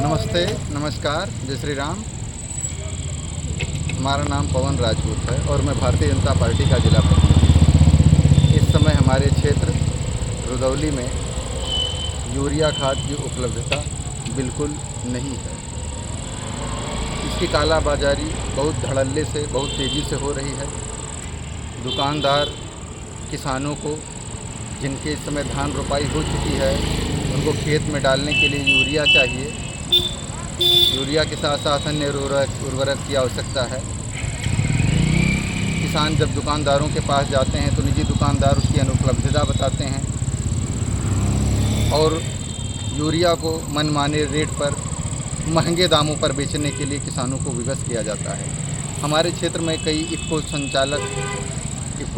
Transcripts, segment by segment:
नमस्ते, नमस्कार, जय श्री राम। हमारा नाम पवन राजपूत है और मैं भारतीय जनता पार्टी का जिला प्रतिनिधि। इस समय हमारे क्षेत्र रुदौली में यूरिया खाद की उपलब्धता बिल्कुल नहीं है। इसकी कालाबाजारी बहुत धड़ल्ले से, बहुत तेज़ी से हो रही है। दुकानदार किसानों को, जिनके इस समय धान रोपाई हो चुकी है, उनको खेत में डालने के लिए यूरिया चाहिए। यूरिया के साथ साथ अन्य उर्वरक की आवश्यकता है। किसान जब दुकानदारों के पास जाते हैं तो निजी दुकानदार उसकी अनुपलब्धता बताते हैं और यूरिया को मनमाने रेट पर महंगे दामों पर बेचने के लिए किसानों को विवश किया जाता है। हमारे क्षेत्र में कई इफ़को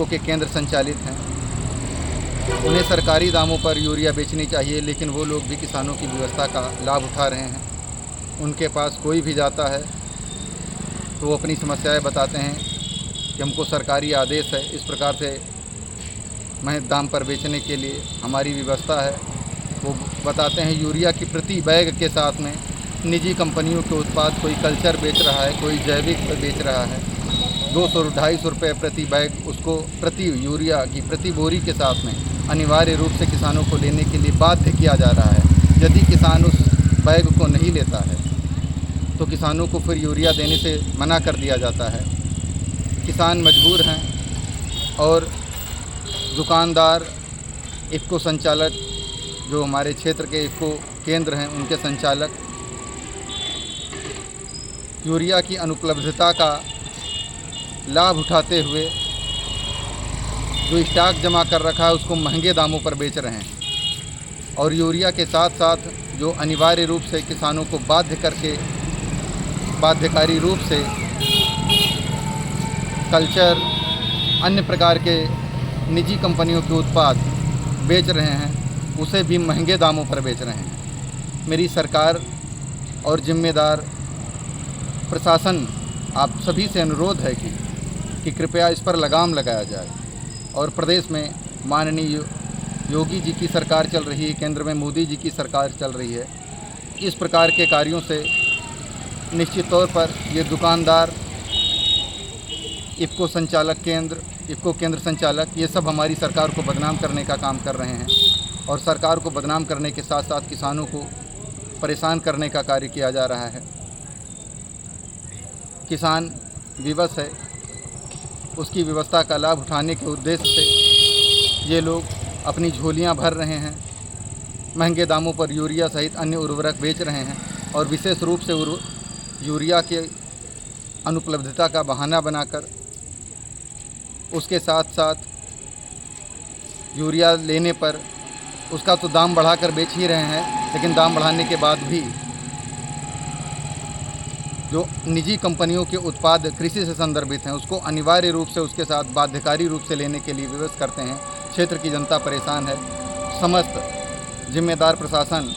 के केंद्र संचालित हैं। उन्हें सरकारी दामों पर यूरिया बेचनी चाहिए, लेकिन वो लोग भी किसानों की व्यवस्था का लाभ उठा रहे हैं। उनके पास कोई भी जाता है तो वो अपनी समस्याएं बताते हैं कि हमको सरकारी आदेश है इस प्रकार से महंगे दाम पर बेचने के लिए हमारी व्यवस्था है। वो बताते हैं यूरिया की प्रति बैग के साथ में निजी कंपनियों के उत्पाद कोई कल्चर बेच रहा है, कोई जैविक बेच रहा है। 200-250 रुपये प्रति बैग उसको प्रति यूरिया की प्रति बोरी के साथ में अनिवार्य रूप से किसानों को लेने के लिए बाध्य किया जा रहा है। यदि किसान उस बैग को नहीं लेता है तो किसानों को फिर यूरिया देने से मना कर दिया जाता है। किसान मजबूर हैं और दुकानदार, इफ़को संचालक, जो हमारे क्षेत्र के इफ़को केंद्र हैं उनके संचालक यूरिया की अनुपलब्धता का लाभ उठाते हुए जो स्टॉक जमा कर रखा है उसको महंगे दामों पर बेच रहे हैं और यूरिया के साथ साथ जो अनिवार्य रूप से किसानों को बाध्यकारी रूप से कल्चर, अन्य प्रकार के निजी कंपनियों के उत्पाद बेच रहे हैं, उसे भी महंगे दामों पर बेच रहे हैं। मेरी सरकार और जिम्मेदार प्रशासन आप सभी से अनुरोध है कि कृपया इस पर लगाम लगाया जाए और प्रदेश में माननीय योगी जी की सरकार चल रही है, केंद्र में मोदी जी की सरकार चल रही है। इस प्रकार के कार्यों से निश्चित तौर पर ये दुकानदार, इफ़को केंद्र संचालक, ये सब हमारी सरकार को बदनाम करने का काम कर रहे हैं और सरकार को बदनाम करने के साथ साथ किसानों को परेशान करने का कार्य किया जा रहा है। किसान विवश है, उसकी व्यवस्था का लाभ उठाने के उद्देश्य से ये लोग अपनी झोलियां भर रहे हैं, महंगे दामों पर यूरिया सहित अन्य उर्वरक बेच रहे हैं और विशेष रूप से यूरिया के अनुपलब्धता का बहाना बनाकर उसके साथ साथ यूरिया लेने पर उसका तो दाम बढ़ाकर बेच ही रहे हैं, लेकिन दाम बढ़ाने के बाद भी जो निजी कंपनियों के उत्पाद कृषि से संदर्भित हैं उसको अनिवार्य रूप से उसके साथ बाध्यकारी रूप से लेने के लिए विवश करते हैं। क्षेत्र की जनता परेशान है। समस्त जिम्मेदार प्रशासन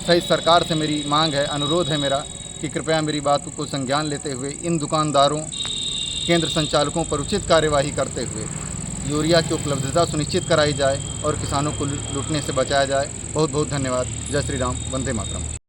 सहित सरकार से मेरी मांग है, अनुरोध है मेरा कि कृपया मेरी बात को संज्ञान लेते हुए इन दुकानदारों, केंद्र संचालकों पर उचित कार्यवाही करते हुए यूरिया की उपलब्धता सुनिश्चित कराई जाए और किसानों को लूटने से बचाया जाए। बहुत बहुत धन्यवाद। जय श्री राम। वंदे मातरम।